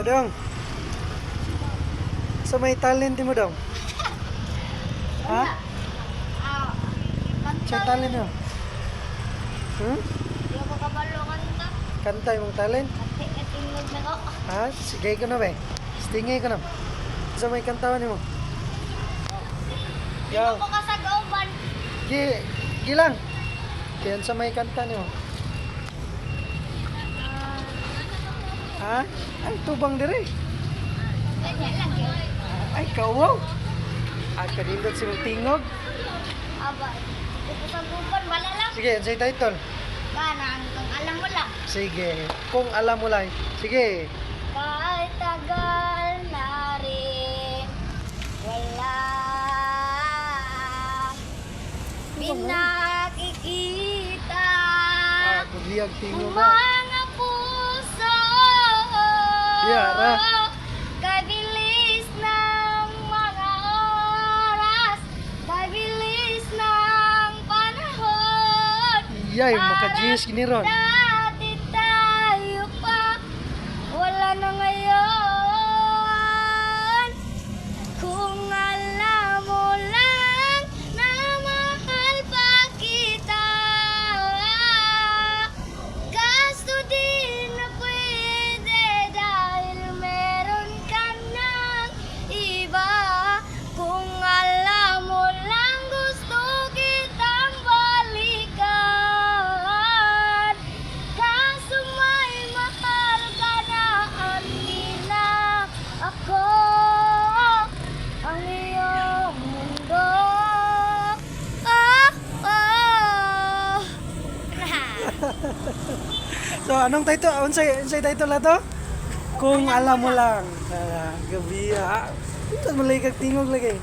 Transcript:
Dong. Sa may talent mo dong? Ha? Sa talent mo? Hmm? Di ako kabalo kanta. Kanta yung talent? Tingog na ko. Ha? Sige ko na ba? Stingay ko na. Sa may kantawan mo? Di Yaw. ako kasagauban. Gilang. Kaya sa may kanta niyo. Ha? Ay, tubang dire. Ganyan lang yun. Ay, kawaw. At kanindot si tingog. Aba, di ko saguban. Wala lang. Sige, say title. Kanang kung alam mo lang. Sige, kung alam mo lang. Sige. Kahit tagal na rin, wala pinakikita Bubiyag tingog ang ka. mga puso. Yara. Kabilis ng mga oras, kabilis ng panahon. Yay, maka-GS gini ron. Dati tayo pa, wala na ngayon. Kung alam mo lang na mahal pa kita, kaso di na pwede dahil meron ka ng iba. Kung alam mo lang gusto kitang balikan, kaso may mahal ka na Alina. Ako ang iyong mundo. Oh. So, anong title? Unsay title na to? Kung alam mo lang. Gabi ha. Ito malay kag tingog lagi.